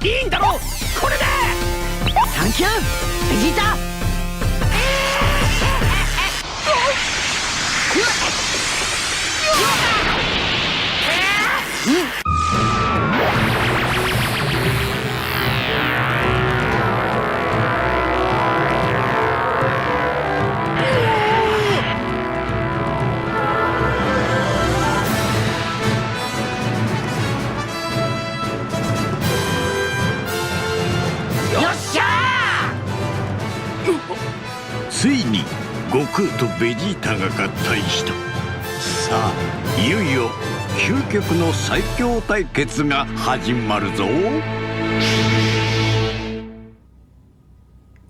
いいんだろう、これで。サンキューベジータ。ついに悟空とベジータが合体した。さあいよいよ究極の最強対決が始まるぞ。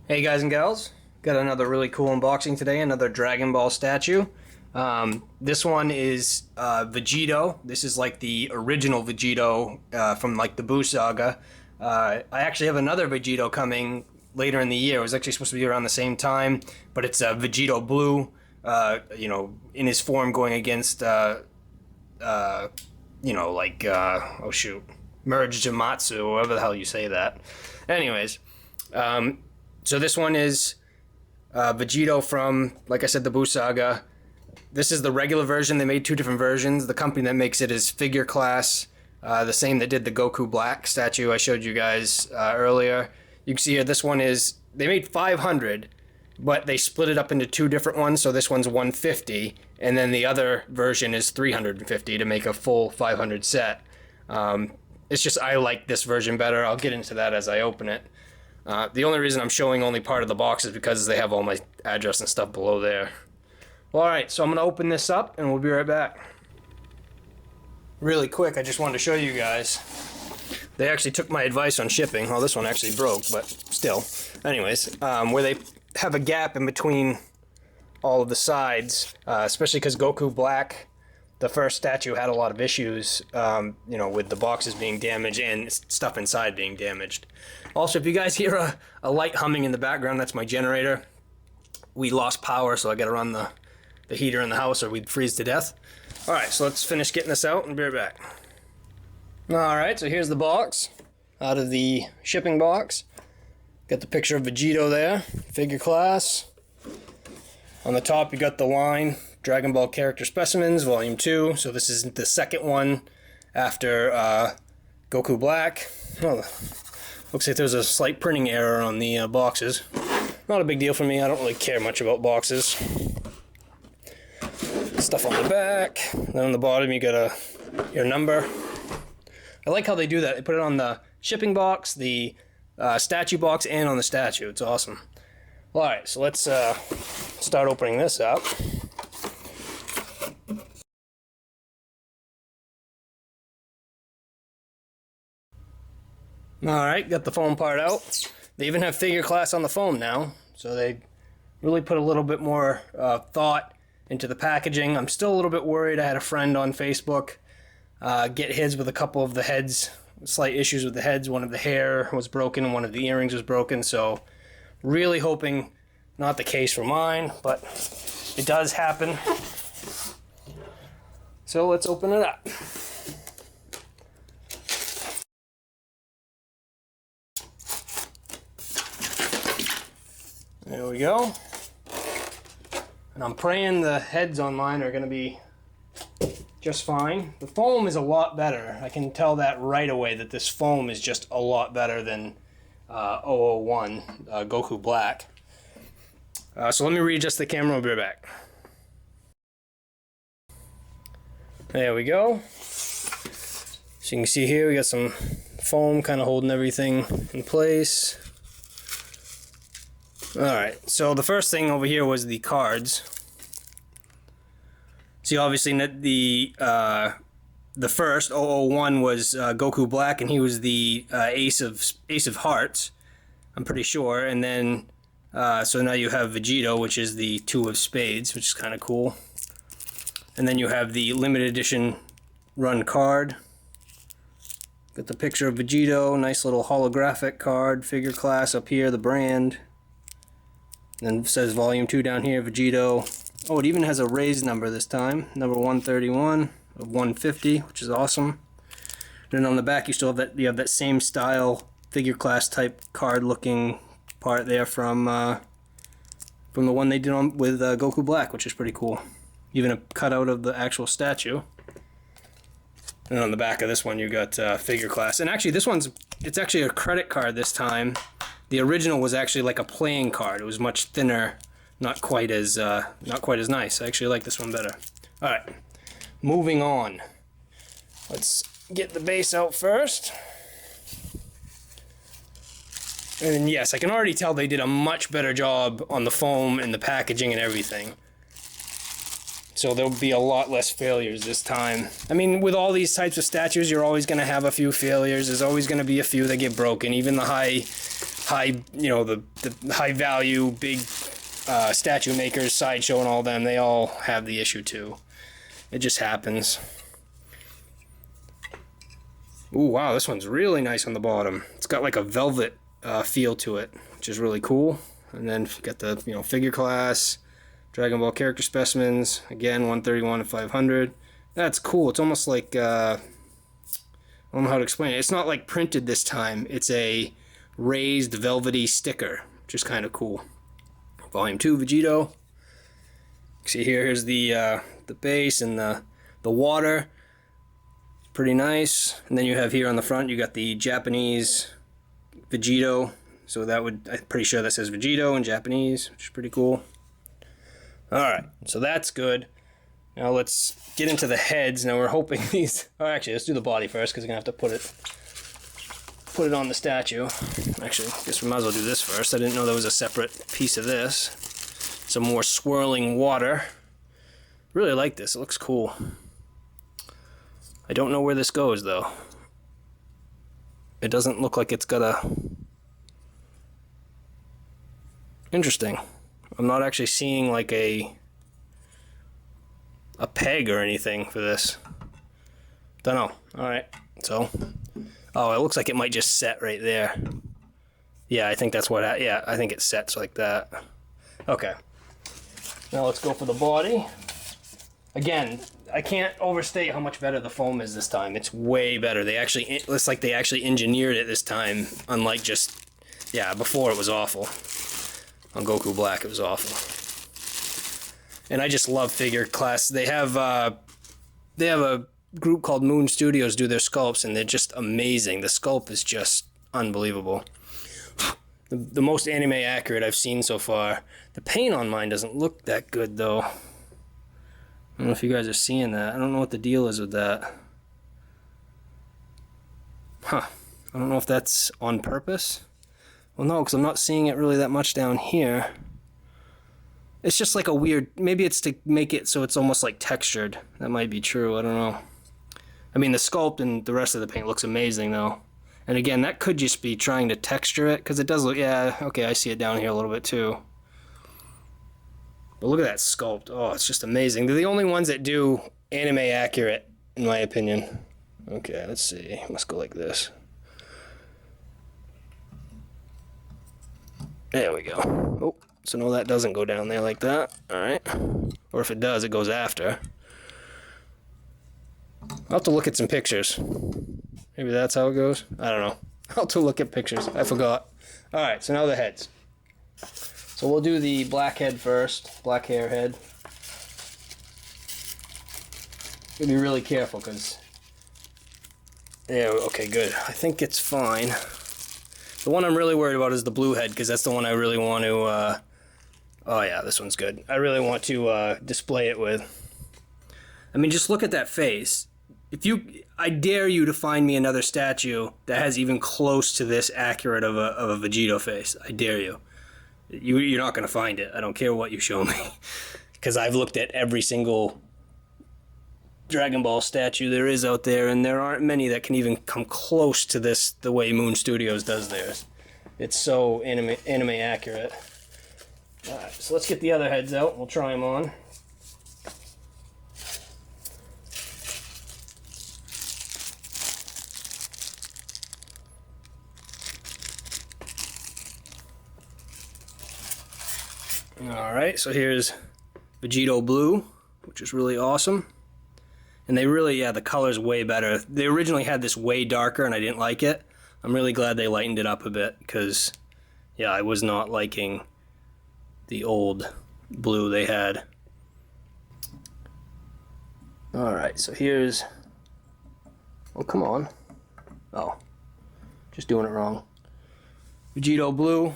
Hey guys and gals, got another really cool unboxing today, another Dragon Ball statue. This one is Vegeto. This is like the original Vegeto from like the Buu saga. I actually have another Vegeto coming later in the year. It was actually supposed to be around the same time, but it's Vegeto Blue, you know, in his form going against, you know, like, oh shoot, Merge Jamatsu, or whatever the hell you say that. Anyways, so this one is Vegeto from, like I said, the Buu saga. This is the regular version. They made two different versions. The company that makes it is Figure Class, the same that did the Goku Black statue I showed you guys earlier. You can see here, this one is, they made 500, but they split it up into two different ones. So this one's 150, and then the other version is 350 to make a full 500 set. It's just, I like this version better. I'll get into that as I open it. The only reason I'm showing only part of the box is because they have all my address and stuff below there. Well, alright, so I'm going to open this up and we'll be right back. Really quick, I just wanted to show you guys. They actually took my advice on shipping. Well, this one actually broke, but still. Anyways, where they have a gap in between all of the sides, especially because Goku Black, the first statue, had a lot of issues, you know, with the boxes being damaged and stuff inside being damaged. Also, if you guys hear a light humming in the background, that's my generator. We lost power, so I got to run the heater in the house or we'd freeze to death. Alright, so let's finish getting this out and be right back. Alright, so here's the box, out of the shipping box. Got the picture of Vegeto there, Figure Class. On the top you got the line, Dragon Ball Character Specimens, Volume 2. So this is the second one after Goku Black. Oh, looks like there's a slight printing error on the boxes. Not a big deal for me, I don't really care much about boxes. Stuff on the back, then on the bottom you got your number. I like how they do that. They put it on the shipping box, the statue box, and on the statue. It's awesome. Alright, so let's start opening this up. Alright, got the foam part out. They even have Figure Class on the foam now, so they really put a little bit more thought into the packaging. I'm still a little bit worried. I had a friend on Facebook get his with a couple of the heads, slight issues with the heads. One of the hair was broken and one of the earrings was broken, so really hoping not the case for mine, but it does happen. So let's open it up. There we go. And I'm praying the heads on mine are going to be just fine. The foam is a lot better. I can tell that right away that this foam is just a lot better than 001 Goku Black. So let me readjust the camera. I'll be right back. There we go. So you can see here we got some foam kind of holding everything in place. Alright, so the first thing over here was the cards. See, obviously the first 001 was Goku Black, and he was the Ace of Hearts, I'm pretty sure. And then so now you have Vegeto, which is the Two of Spades, which is kind of cool. And then you have the limited edition run card. Got the picture of Vegeto, nice little holographic card, Figure Class up here, the brand. Then it says Volume 2 down here, Vegeto. Oh, it even has a raised number this time, number 131 of 150, which is awesome. Then on the back you still have that same style figure class type card looking part there from the one they did on with Goku Black, which is pretty cool. Even a cutout of the actual statue. And on the back of this one, you got figure class. And actually, it's actually a credit card this time. The original was actually like a playing card. It was much thinner, not quite as nice. I actually like this one better. All right, moving on. Let's get the base out first. And yes, I can already tell they did a much better job on the foam and the packaging and everything. So there'll be a lot less failures this time. I mean, with all these types of statues, you're always going to have a few failures. There's always going to be a few that get broken. Even the the high value, big statue makers, Sideshow and all them, they all have the issue too. It just happens. Ooh, wow, this one's really nice on the bottom. It's got like a velvet feel to it, which is really cool. And then you got the figure class, Dragon Ball character specimens, again 131 and 500. That's cool. It's almost like I don't know how to explain it. It's not like printed this time. It's a raised velvety sticker, which is kind of cool. Volume 2 Vegeto. See here's the base and the water. Pretty nice. And then you have here on the front, you got the Japanese Vegeto. So I'm pretty sure that says Vegeto in Japanese, which is pretty cool. Alright, so that's good. Now let's get into the heads. Now we're hoping these... Oh, actually, let's do the body first, because we're going to have to put it on the statue. Actually, I guess we might as well do this first. I didn't know there was a separate piece of this. Some more swirling water. Really like this. It looks cool. I don't know where this goes, though. It doesn't look like it's got a... Interesting. I'm not actually seeing like a peg or anything for this. Don't know. Alright, so... Oh, it looks like it might just set right there. Yeah, I think that's what... I think it sets like that. Okay. Now let's go for the body. Again, I can't overstate how much better the foam is this time. It's way better. It looks like they actually engineered it this time, unlike just... Yeah, before it was awful. On Goku Black, it was awful. And I just love figure class. They have a group called Moon Studios do their sculpts, and they're just amazing. The sculpt is just unbelievable. The most anime accurate I've seen so far. The paint on mine doesn't look that good, though. I don't know if you guys are seeing that. I don't know what the deal is with that. Huh. I don't know if that's on purpose. Well, no, because I'm not seeing it really that much down here. It's just like a weird... Maybe it's to make it so it's almost like textured. That might be true. I don't know. I mean, the sculpt and the rest of the paint looks amazing, though. And again, that could just be trying to texture it, because it does look... Yeah, okay, I see it down here a little bit, too. But look at that sculpt. Oh, it's just amazing. They're the only ones that do anime accurate, in my opinion. Okay, let's see. Let's go like this. There we go. Oh, so no, that doesn't go down there like that. Alright. Or if it does, it goes after. I'll have to look at some pictures. Maybe that's how it goes? I don't know. I'll have to look at pictures. I forgot. Alright, so now the heads. So we'll do the black head first. Black hair head. Gotta be really careful, because... Yeah, okay, good. I think it's fine. The one I'm really worried about is the blue head, because that's the one I really want to, oh yeah, this one's good. I really want to display it with. I mean, just look at that face. I dare you to find me another statue that has even close to this accurate of a Vegeto face. I dare you. You're not going to find it. I don't care what you show me. Because I've looked at every single Dragon Ball statue there is out there, and there aren't many that can even come close to this the way Moon Studios does theirs. It's so anime accurate. Alright, so let's get the other heads out. We'll try them on. Alright, so here's Vegeto Blue, which is really awesome. And they really, yeah, the color's way better. They originally had this way darker, and I didn't like it. I'm really glad they lightened it up a bit, because, yeah, I was not liking the old blue they had. Alright, so here's... Oh, come on. Oh, just doing it wrong. Vegeto blue.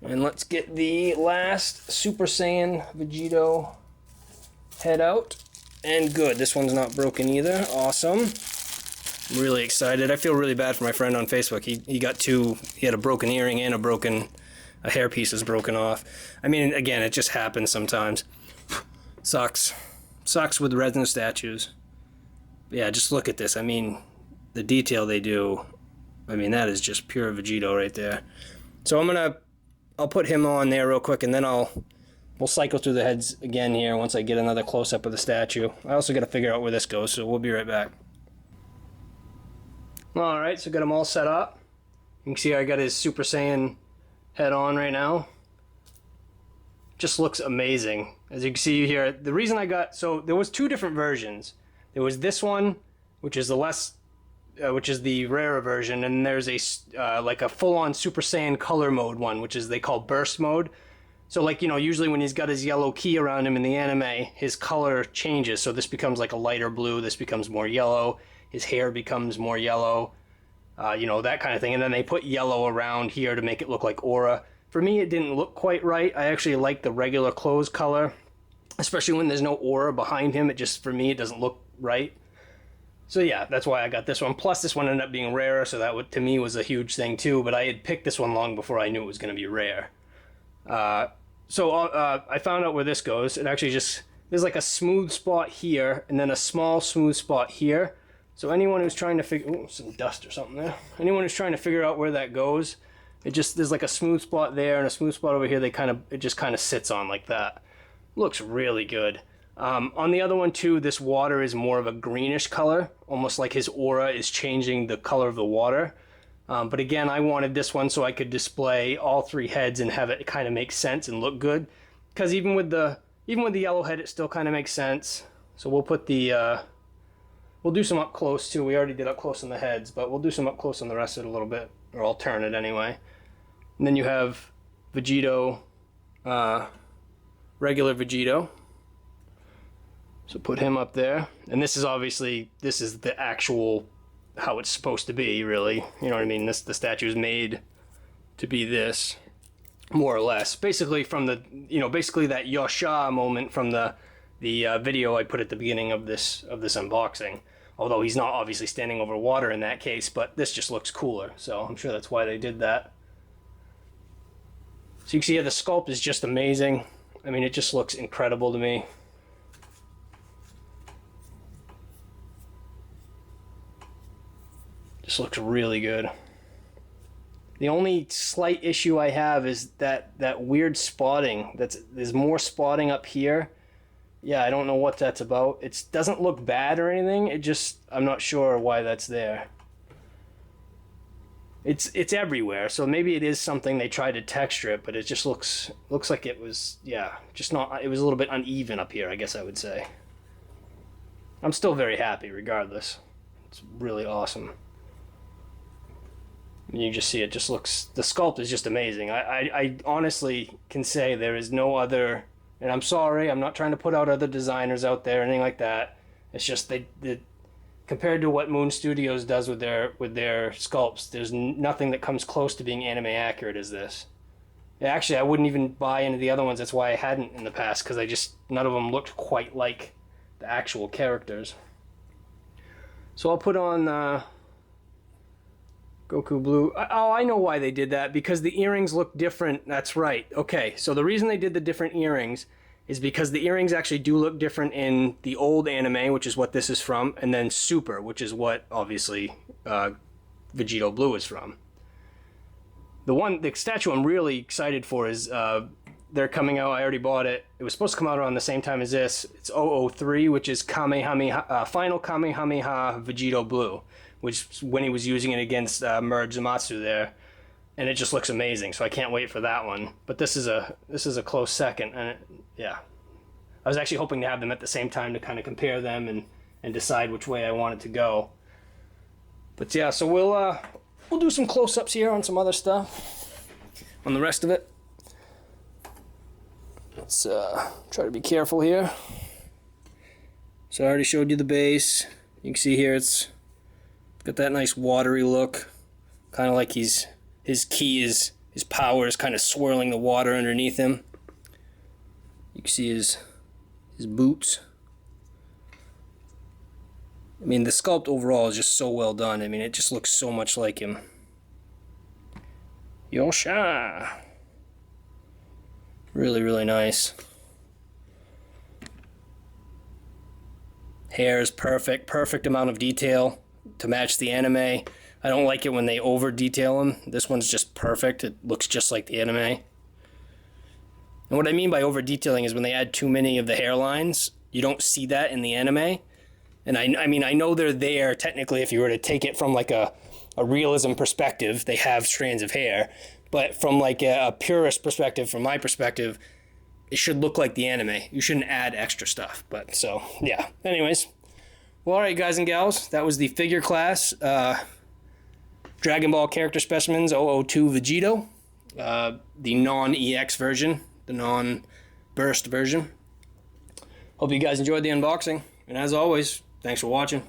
And let's get the last Super Saiyan Vegeto head out. And good, this one's not broken either. Awesome. I'm really excited. I feel really bad for my friend on Facebook. He got he had a broken earring and a hairpiece is broken off. I mean, again, it just happens sometimes. Sucks. Sucks with resin statues. Yeah, just look at this. I mean, the detail they do. I mean, that is just pure Vegeto right there. So I'll put him on there real quick, and then we'll cycle through the heads again here once I get another close-up of the statue. I also got to figure out where this goes, so we'll be right back. Alright, so got him all set up. You can see I got his Super Saiyan head on right now. Just looks amazing. As you can see here, the reason so there was two different versions. There was this one, which is the rarer version, and there's a like a full-on Super Saiyan color mode one, which is they call burst mode. So, like, you know, usually when he's got his yellow key around him in the anime, his color changes. So this becomes like a lighter blue, this becomes more yellow, his hair becomes more yellow, you know, that kind of thing. And then they put yellow around here to make it look like aura. For me, it didn't look quite right. I actually like the regular clothes color, especially when there's no aura behind him. It just, for me, it doesn't look right. So yeah, that's why I got this one. Plus, this one ended up being rare, so that to me was a huge thing too. But I had picked this one long before I knew it was going to be rare. So I found out where this goes. It actually there's like a smooth spot here, and then a small smooth spot here. So anyone who's trying to figure, some dust or something there. Anyone who's trying to figure out where that goes, there's like a smooth spot there and a smooth spot over here. It just kind of sits on like that. Looks really good. On the other one too, this water is more of a greenish color, almost like his aura is changing the color of the water. But again, I wanted this one so I could display all three heads and have it kind of make sense and look good. Because even with the yellow head, it still kind of makes sense. So we'll put we'll do some up close too. We already did up close on the heads, but we'll do some up close on the rest of it a little bit, or I'll turn it anyway. And then you have Vegeto, regular Vegeto. So put him up there. And this is the actual, how it's supposed to be, really. You know what I mean? The statue is made to be this, more or less. Basically from basically that Yosha moment from the video I put at the beginning of this unboxing. Although he's not obviously standing over water in that case, but this just looks cooler. So I'm sure that's why they did that. So you can see here the sculpt is just amazing. I mean, it just looks incredible to me. Just looks really good. The only slight issue I have is that weird spotting. There's more spotting up here. Yeah, I don't know what that's about. It doesn't look bad or anything. I'm not sure why that's there. It's everywhere, so maybe it is something they tried to texture it, but it just looks like it was, yeah, just not. It was a little bit uneven up here, I guess I would say. I'm still very happy regardless. It's really awesome. You just see it just looks, the sculpt is just amazing. I honestly can say there is no other, and I'm sorry, I'm not trying to put out other designers out there or anything like that. It's just they compared to what Moon Studios does with their sculpts, there's nothing that comes close to being anime accurate as this. Actually, I wouldn't even buy into the other ones. That's why I hadn't in the past, because none of them looked quite like the actual characters. So I'll put on Goku Blue. Oh, I know why they did that. Because the earrings look different. That's right. Okay, so the reason they did the different earrings is because the earrings actually do look different in the old anime, which is what this is from, and then Super, which is what, obviously, Vegeto Blue is from. The statue I'm really excited for is, they're coming out, I already bought it. It was supposed to come out around the same time as this. It's 003, which is Final Kamehameha Vegeto Blue, which when he was using it against Merge Zamatsu there, and it just looks amazing. So I can't wait for that one. But this is a close second, and yeah, I was actually hoping to have them at the same time to kind of compare them and decide which way I wanted to go. But yeah, so we'll do some close-ups here on some other stuff, on the rest of it. Let's try to be careful here. So I already showed you the base. You can see here it's got that nice watery look, kind of like his power is kind of swirling the water underneath him. You can see his boots. I mean, the sculpt overall is just so well done. I mean, it just looks so much like him. Yosha. Really, really nice. Hair is perfect. Perfect amount of detail to match the anime. I don't like it when they over detail him. This one's just perfect. It looks just like the anime. And what I mean by over detailing is when they add too many of the hairlines, you don't see that in the anime. And I mean, I know they're there technically if you were to take it from like a realism perspective, they have strands of hair. But from like a purist perspective, from my perspective, it should look like the anime. You shouldn't add extra stuff. But so, yeah. Anyways. Well, all right, guys and gals. That was the figure class. Dragon Ball character specimens 002 Vegeto. The non-EX version. The non-burst version. Hope you guys enjoyed the unboxing. And as always, thanks for watching.